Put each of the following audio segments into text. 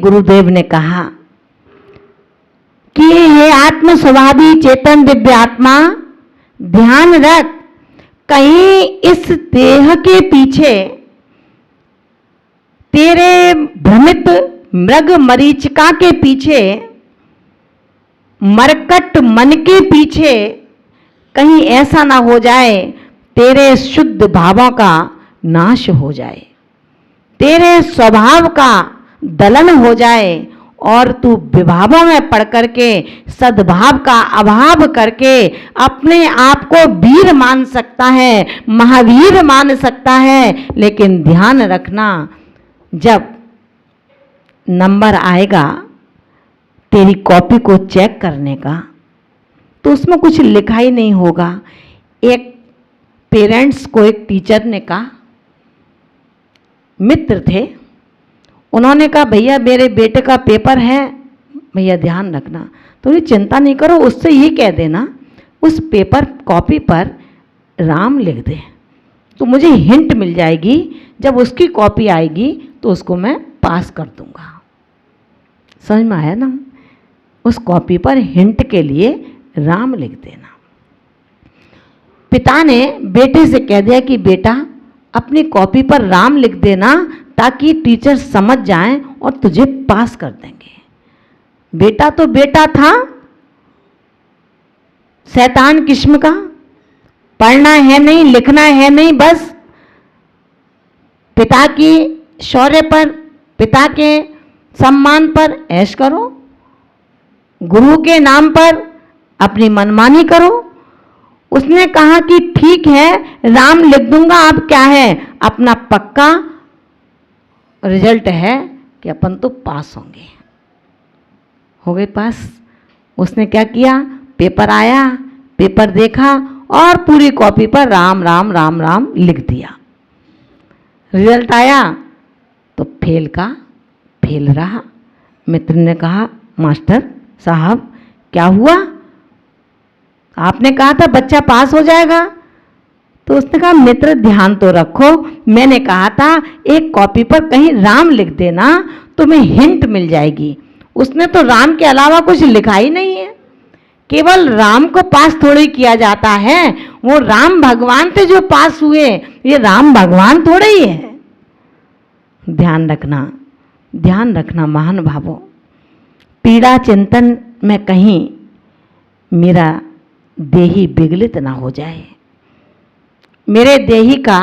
गुरुदेव ने कहा कि हे आत्म स्वभावी चेतन दिव्य आत्मा, ध्यान रख, कहीं इस देह के पीछे तेरे भ्रमित मृग मरीचिका के पीछे, मरकट मन के पीछे कहीं ऐसा ना हो जाए तेरे शुद्ध भावों का नाश हो जाए, तेरे स्वभाव का दलन हो जाए और तू विभावों में पड़ करके सद्भाव का अभाव करके अपने आप को वीर मान सकता है, महावीर मान सकता है। लेकिन ध्यान रखना, जब नंबर आएगा तेरी कॉपी को चेक करने का तो उसमें कुछ लिखा ही नहीं होगा। एक पेरेंट्स को एक टीचर ने कहा, मित्र थे, उन्होंने कहा भैया मेरे बेटे का पेपर है, भैया ध्यान रखना, तो ये चिंता नहीं करो, उससे ये कह देना उस पेपर कॉपी पर राम लिख दे, तो मुझे हिंट मिल जाएगी, जब उसकी कॉपी आएगी तो उसको मैं पास कर दूंगा। समझ में आया ना? उस कॉपी पर हिंट के लिए राम लिख देना। पिता ने बेटे से कह दिया कि बेटा अपनी कॉपी पर राम लिख देना ताकि टीचर समझ जाएं और तुझे पास कर देंगे। बेटा तो बेटा था, शैतान किस्म का, पढ़ना है नहीं, लिखना है नहीं, बस पिता की शौर्य पर, पिता के सम्मान पर ऐश करो, गुरु के नाम पर अपनी मनमानी करो। उसने कहा कि ठीक है राम लिख दूंगा, अब क्या है, अपना पक्का रिजल्ट है कि अपन तो पास होंगे। हो गए पास। उसने क्या किया, पेपर आया, पेपर देखा और पूरी कॉपी पर राम राम राम राम लिख दिया। रिजल्ट आया तो फेल का फेल रहा। मित्र ने कहा मास्टर साहब क्या हुआ, आपने कहा था बच्चा पास हो जाएगा। तो उसने कहा मित्र ध्यान तो रखो, मैंने कहा था एक कॉपी पर कहीं राम लिख देना तुम्हें हिंट मिल जाएगी। उसने तो राम के अलावा कुछ लिखा ही नहीं है। केवल राम को पास थोड़ी किया जाता है, वो राम भगवान थे जो पास हुए, ये राम भगवान थोड़े ही है। ध्यान रखना, ध्यान रखना महान भावों, पीड़ा चिंतन में कहीं मेरा देही विगलित ना हो जाए, मेरे देही का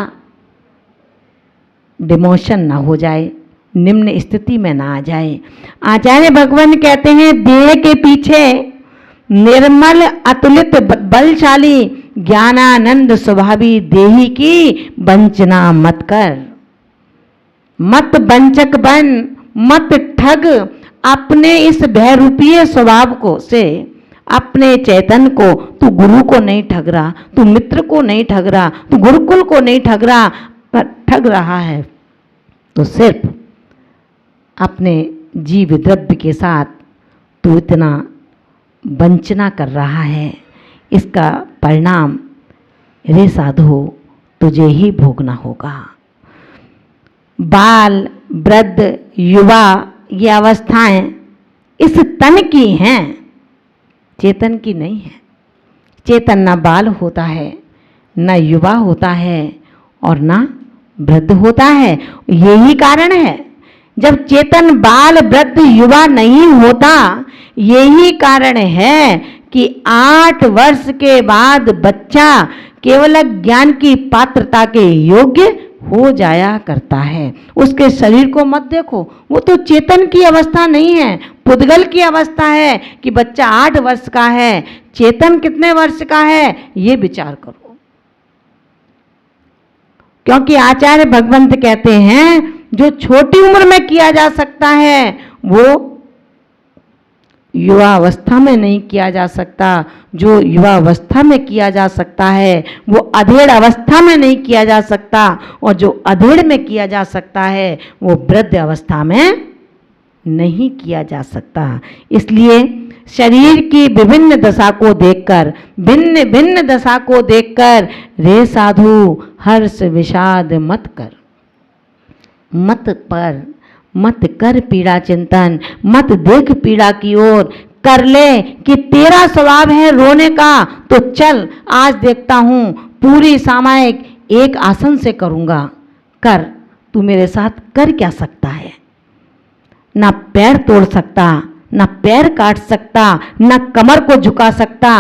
डिमोशन ना हो जाए, निम्न स्थिति में ना आ जाए। आचार्य भगवान कहते हैं देह के पीछे निर्मल अतुलित बलशाली ज्ञानानंद स्वभावी देही की वंचना मत कर, मत वंचक बन, मत ठग अपने इस भयरूपीय स्वभाव को से अपने चैतन को। तू गुरु को नहीं ठग रहा, तू मित्र को नहीं ठग रहा, तू गुरुकुल को नहीं ठग रहा, पर ठग रहा है तो सिर्फ अपने जीव द्रव्य के साथ तू इतना वंचना कर रहा है। इसका परिणाम रे साधु तुझे ही भोगना होगा। बाल वृद्ध युवा ये अवस्थाएं इस तन की हैं, चेतन की नहीं है। चेतन ना बाल होता है, ना युवा होता है और ना वृद्ध होता है। यही कारण है जब चेतन बाल वृद्ध युवा नहीं होता, यही कारण है कि 8 वर्ष के बाद बच्चा केवल ज्ञान की पात्रता के योग्य हो जाया करता है। उसके शरीर को मत देखो, वो तो चेतन की अवस्था नहीं है, पुद्गल की अवस्था है कि बच्चा 8 वर्ष का है। चेतन कितने वर्ष का है ये विचार करो। क्योंकि आचार्य भगवंत कहते हैं जो छोटी उम्र में किया जा सकता है वो युवा अवस्था में नहीं किया जा सकता, जो युवा अवस्था में किया जा सकता है वो अधेड़ अवस्था में नहीं किया जा सकता, और जो अधेड़ में किया जा सकता है वो वृद्ध अवस्था में नहीं किया जा सकता। इसलिए शरीर की विभिन्न दशा को देखकर, भिन्न भिन्न दशा को देखकर रे साधु हर्ष विषाद मत कर, मत पर मत कर पीड़ा चिंतन, मत देख पीड़ा की ओर, कर ले कि तेरा स्वभाव है रोने का, तो चल आज देखता हूं पूरी सामायिक एक आसन से करूंगा। कर, तू मेरे साथ कर क्या सकता है? ना पैर तोड़ सकता, ना पैर काट सकता, ना कमर को झुका सकता।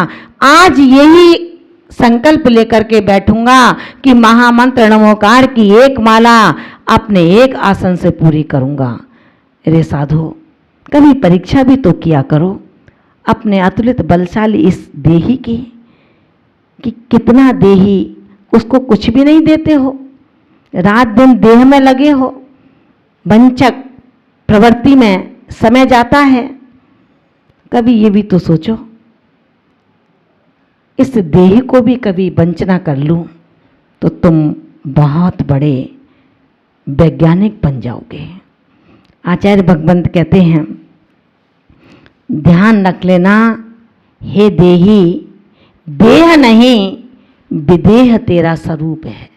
आज यही संकल्प लेकर के बैठूंगा कि महामंत्र नमोकार की एक माला अपने एक आसन से पूरी करूंगा। रे साधु, कभी परीक्षा भी तो किया करो अपने अतुलित बलशाली इस देही की, कि कितना देही उसको कुछ भी नहीं देते हो, रात दिन देह में लगे हो, वंचक प्रवृत्ति में समय जाता है। कभी ये भी तो सोचो, इस देह को भी कभी वंचना कर लूं तो तुम बहुत बड़े वैज्ञानिक बन जाओगे। आचार्य भगवंत कहते हैं, ध्यान रख लेना हे देही, देह नहीं विदेह तेरा स्वरूप है।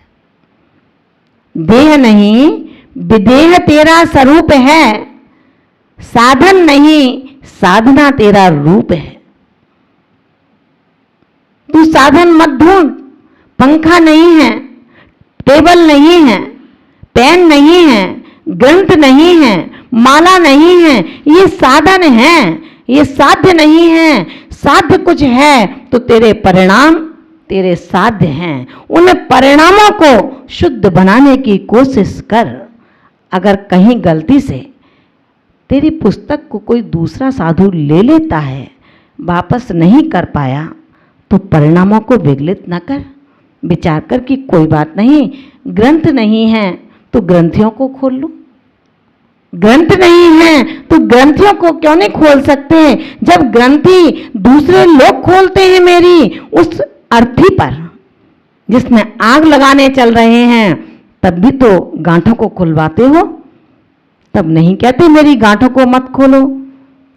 देह नहीं विदेह तेरा स्वरूप है, साधन नहीं साधना तेरा रूप है। तू साधन मत ढूंढ, पंखा नहीं है, टेबल नहीं है, पेन नहीं है, ग्रंथ नहीं है, माला नहीं है, ये साधन है, ये साध्य नहीं है। साध्य कुछ है तो तेरे परिणाम तेरे साध्य हैं। उन परिणामों को शुद्ध बनाने की कोशिश कर। अगर कहीं गलती से तेरी पुस्तक को कोई दूसरा साधु ले लेता है, वापस नहीं कर पाया, तो परिणामों को विगलित न कर, विचार कर कि कोई बात नहीं, ग्रंथ नहीं है तो ग्रंथियों को खोल लो। ग्रंथ नहीं है तो ग्रंथियों को क्यों नहीं खोल सकते? जब ग्रंथि दूसरे लोग खोलते हैं मेरी उस अर्थी पर जिसमें आग लगाने चल रहे हैं, तब भी तो गांठों को खुलवाते हो, तब नहीं कहते मेरी गांठों को मत खोलो।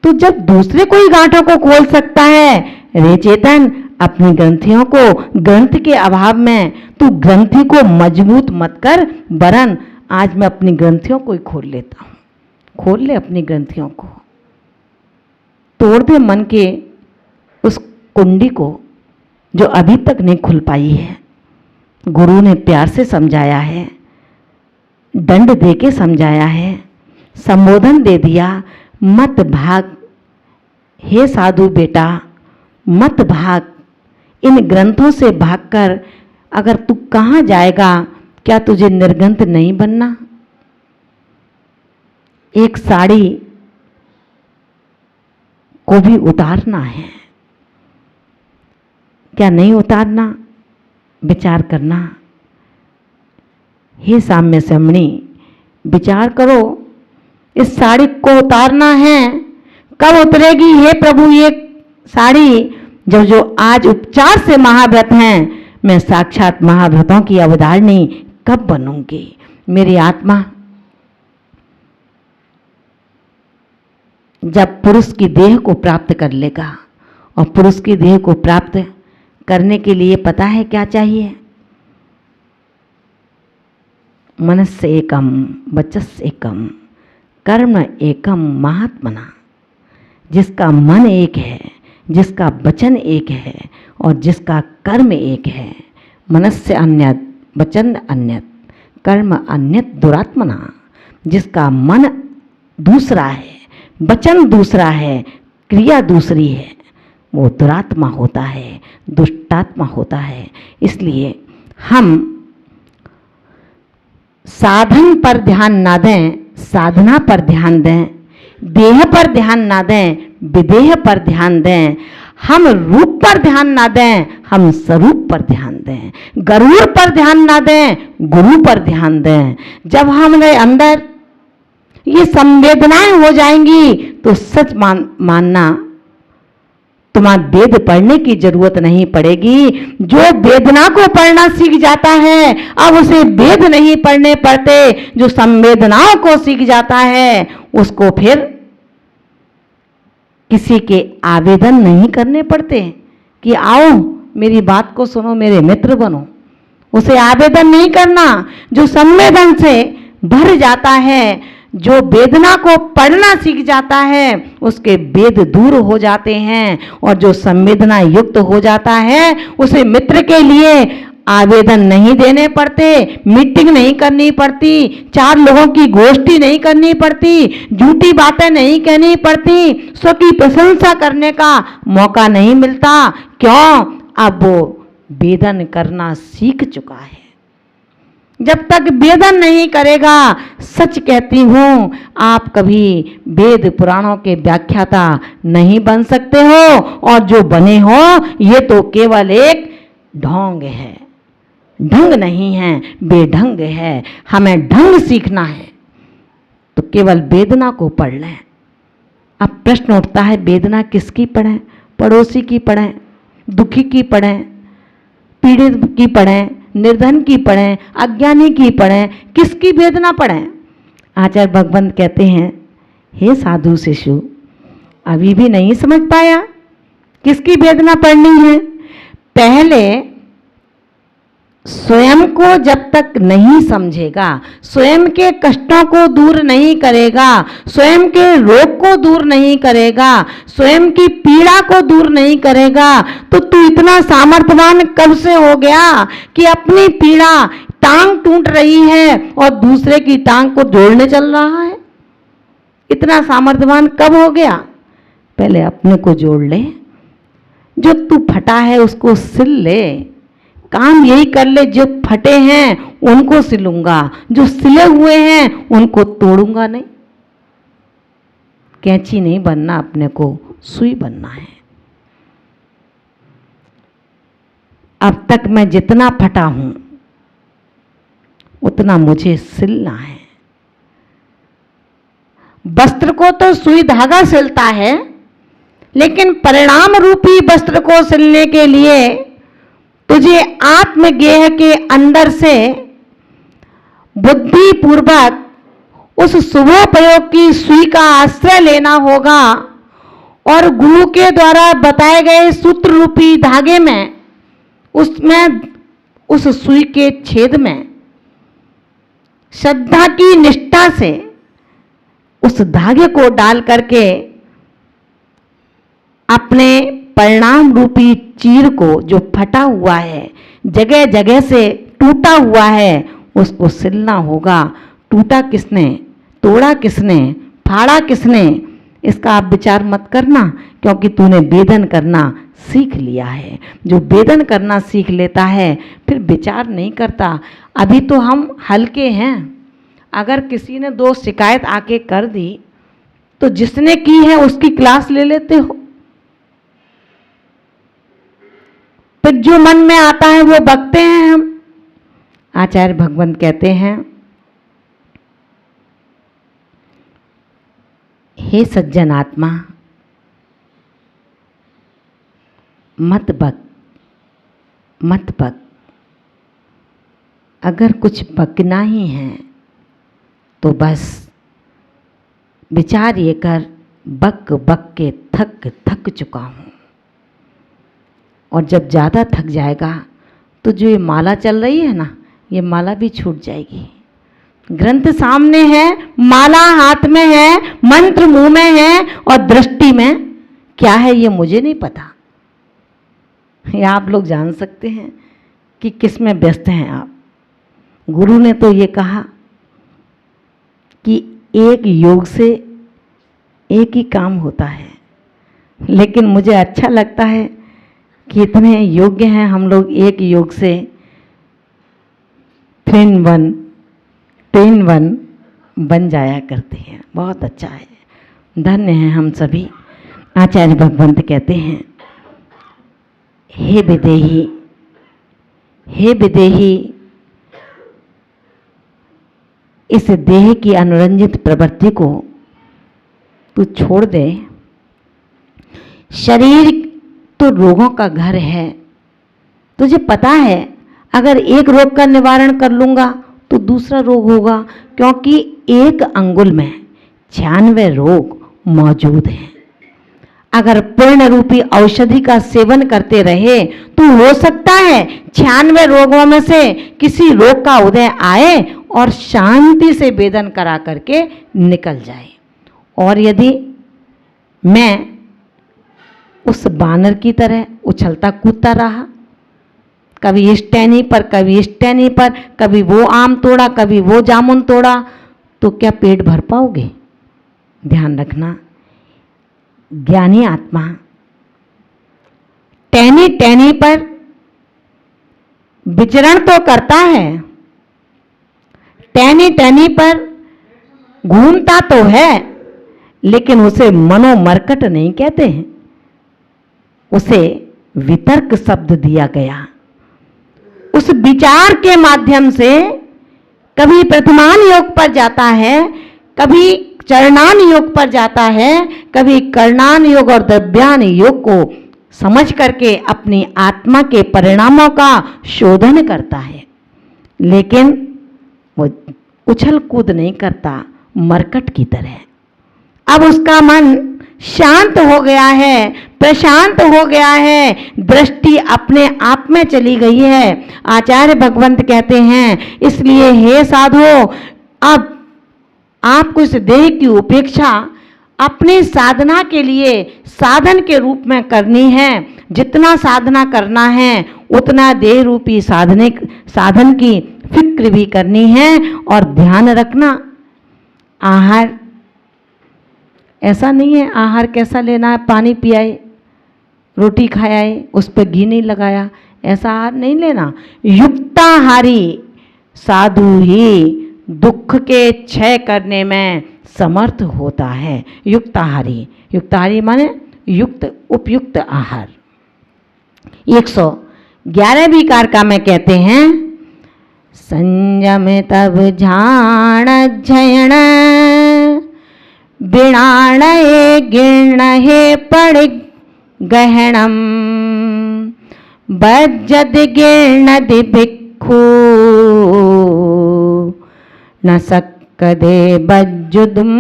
तो जब दूसरे कोई गांठों को खोल सकता है, रे चेतन, अपनी ग्रंथियों को ग्रंथ के अभाव में तू ग्रंथि को मजबूत मत कर, वरन आज मैं अपनी ग्रंथियों को ही खोल लेता हूं। खोल ले अपनी ग्रंथियों को, तोड़ दे मन के उस कुंडी को जो अभी तक नहीं खुल पाई है। गुरु ने प्यार से समझाया है, दंड दे के समझाया है, संबोधन दे दिया, मत भाग हे साधु बेटा, मत भाग। इन ग्रंथों से भागकर अगर तू कहाँ जाएगा? क्या तुझे निर्ग्रंथ नहीं बनना? एक साड़ी को भी उतारना है, क्या नहीं उतारना? विचार करना। हे साम्य समणी, विचार करो, इस साड़ी को उतारना है। कब उतरेगी हे प्रभु ये साड़ी? जब जो आज उपचार से महाव्रत हैं, मैं साक्षात महाव्रतों की अवधारणी कब बनूंगी? मेरी आत्मा जब पुरुष की देह को प्राप्त कर लेगा, और पुरुष की देह को प्राप्त करने के लिए पता है क्या चाहिए? मनस एकम वचस एकम कर्म एकम महात्मना। जिसका मन एक है, जिसका वचन एक है और जिसका कर्म एक है। मनस्य अन्यत वचन अन्यत कर्म अन्यत दुरात्मना। जिसका मन दूसरा है, वचन दूसरा है, क्रिया दूसरी है, वो दुरात्मा होता है, दुष्टात्मा होता है। इसलिए हम साधन पर ध्यान ना दें, साधना पर ध्यान दें, देह पर ध्यान ना दें, विदेह पर ध्यान दें। हम रूप पर ध्यान ना दें, हम स्वरूप पर ध्यान दें। गरुड़ पर ध्यान ना दें, गुरु पर ध्यान दें। जब हमारे अंदर ये संवेदनाएं हो जाएंगी तो सच मानना तुम्हारा वेद पढ़ने की जरूरत नहीं पड़ेगी। जो वेदना को पढ़ना सीख जाता है, अब उसे वेद नहीं पढ़ने पड़ते। जो संवेदनाओं को सीख जाता है, उसको फिर किसी के आवेदन नहीं करने पड़ते कि आओ मेरी बात को सुनो, मेरे मित्र बनो। उसे आवेदन नहीं करना। जो संवेदन से भर जाता है, जो वेदना को पढ़ना सीख जाता है उसके वेद दूर हो जाते हैं, और जो संवेदना युक्त हो जाता है उसे मित्र के लिए आवेदन नहीं देने पड़ते, मीटिंग नहीं करनी पड़ती, 4 लोगों की गोष्ठी नहीं करनी पड़ती, झूठी बातें नहीं कहनी पड़ती, स्व की प्रशंसा करने का मौका नहीं मिलता। क्यों? अब वो वेदन करना सीख चुका है। जब तक वेदन नहीं करेगा, सच कहती हूं, आप कभी वेद पुराणों के व्याख्याता नहीं बन सकते हो, और जो बने हो ये तो केवल एक ढोंग है, ढंग नहीं है, बेढंग है। हमें ढंग सीखना है तो केवल वेदना को पढ़ लें। अब प्रश्न उठता है, वेदना किसकी पढ़ें? पड़ोसी की पढ़ें, दुखी की पढ़ें, पीड़ित की पढ़ें, निर्धन की पढ़ें, अज्ञानी की पढ़ें, किसकी वेदना पढ़ें? आचार्य भगवंत कहते हैं, हे साधु शिशु, अभी भी नहीं समझ पाया किसकी वेदना पढ़नी है? पहले स्वयं को जब तक नहीं समझेगा, स्वयं के कष्टों को दूर नहीं करेगा, स्वयं के रोग को दूर नहीं करेगा, स्वयं की पीड़ा को दूर नहीं करेगा, तो तू इतना सामर्थ्यवान कब से हो गया कि अपनी पीड़ा, टांग टूट रही है और दूसरे की टांग को जोड़ने चल रहा है? इतना सामर्थ्यवान कब हो गया? पहले अपने को जोड़ ले। जो तू फटा है उसको सिल ले। काम यही कर ले, जो फटे हैं उनको सिलूंगा, जो सिले हुए हैं उनको तोड़ूंगा नहीं। कैंची नहीं बनना, अपने को सुई बनना है। अब तक मैं जितना फटा हूं उतना मुझे सिलना है। वस्त्र को तो सुई धागा सिलता है, लेकिन परिणाम रूपी वस्त्र को सिलने के लिए तुझे आत्मगेह के अंदर से बुद्धि पूर्वक उस शुभोपयोग की सुई का आश्रय लेना होगा, और गुरु के द्वारा बताए गए सूत्र रूपी धागे में, उसमें उस सुई के छेद में श्रद्धा की निष्ठा से उस धागे को डाल करके अपने परिणाम रूपी चीर को, जो फटा हुआ है, जगह जगह से टूटा हुआ है, उसको सिलना होगा। टूटा किसने, तोड़ा किसने, फाड़ा किसने, इसका आप विचार मत करना, क्योंकि तूने वेदन करना सीख लिया है। जो वेदन करना सीख लेता है फिर विचार नहीं करता। अभी तो हम हल्के हैं। अगर किसी ने 2 शिकायत आके कर दी तो जिसने की है उसकी क्लास ले लेते हो, फिर जो मन में आता है वो बकते हैं हम। आचार्य भगवंत कहते हैं, हे सज्जन आत्मा, मत बक, मत बक। अगर कुछ बकना ही है तो बस विचार ये कर, बक बक के थक चुका हूं। और जब ज़्यादा थक जाएगा तो जो ये माला चल रही है ना, ये माला भी छूट जाएगी। ग्रंथ सामने है, माला हाथ में है, मंत्र मुंह में है, और दृष्टि में क्या है ये मुझे नहीं पता। ये आप लोग जान सकते हैं कि किस में व्यस्त हैं आप। गुरु ने तो ये कहा कि एक योग से एक ही काम होता है, लेकिन मुझे अच्छा लगता है कि इतने योग्य हैं हम लोग, एक योग से 3 in 1 बन जाया करते हैं। बहुत अच्छा है, धन्य हैं हम सभी। आचार्य भगवंत कहते हैं, हे विदेही, हे विदेही, इस देह की अनुरंजित प्रवृत्ति को तू छोड़ दे। शरीर तो रोगों का घर है। तुझे पता है अगर एक रोग का निवारण कर लूँगा तो दूसरा रोग होगा, क्योंकि एक अंगुल में 96 रोग मौजूद हैं। अगर पूर्ण रूपी औषधि का सेवन करते रहे तो हो सकता है 96 रोगों में से किसी रोग का उदय आए और शांति से वेदन करा करके निकल जाए। और यदि मैं उस बानर की तरह उछलता कूदता रहा, कभी इस टहनी पर कभी इस टहनी पर, कभी वो आम तोड़ा कभी वो जामुन तोड़ा, तो क्या पेट भर पाओगे? ध्यान रखना, ज्ञानी आत्मा टहनी टहनी पर विचरण तो करता है, टहनी टहनी पर घूमता तो है, लेकिन उसे मनोमर्कट नहीं कहते हैं, उसे वितर्क शब्द दिया गया। उस विचार के माध्यम से कभी प्रतिमान योग पर जाता है, कभी चरणान योग पर जाता है, कभी कर्णान योग और द्रव्यान योग को समझ करके अपनी आत्मा के परिणामों का शोधन करता है, लेकिन वो उछल कूद नहीं करता मरकट की तरह। अब उसका मन शांत हो गया है, प्रशांत हो गया है, दृष्टि अपने आप में चली गई है। आचार्य भगवंत कहते हैं, इसलिए हे साधो, अब आपको इस देह की उपेक्षा अपनी साधना के लिए साधन के रूप में करनी है। जितना साधना करना है उतना देह रूपी साधन की फिक्र भी करनी है। और ध्यान रखना, आहार ऐसा नहीं है आहार कैसा लेना है, पानी पियाए, रोटी खाए, उस पर घी नहीं लगाया, ऐसा आहार नहीं लेना। युक्ताहारी साधु ही दुख के क्षय करने में समर्थ होता है। युक्ताहारी, युक्ताहारी माने युक्त उपयुक्त आहार। 111वीं कारका में कहते हैं, संयम तब झाण झयण बिणाणये गिणहे पड़ गहणम बज्जद गिणदि भिक्खु न सक्कदे बज्जुदुम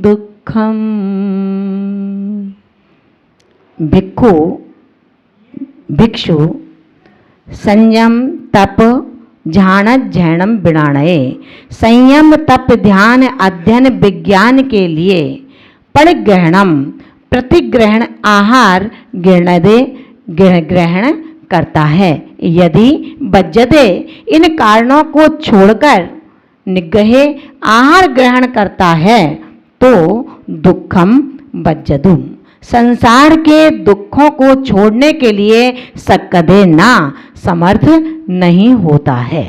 दुखम। भिक्खु भिक्षु संयम तप ध्यान झैणम बिणाणये, संयम तप ध्यान अध्ययन विज्ञान के लिए परिग्रहणम प्रतिग्रहण आहार गिणदे ग्रहण करता है। यदि बज्जदे इन कारणों को छोड़कर निग्रहे आहार ग्रहण करता है तो दुखम बज्जदुम, संसार के दुखों को छोड़ने के लिए सक्कदे ना समर्थ नहीं होता है।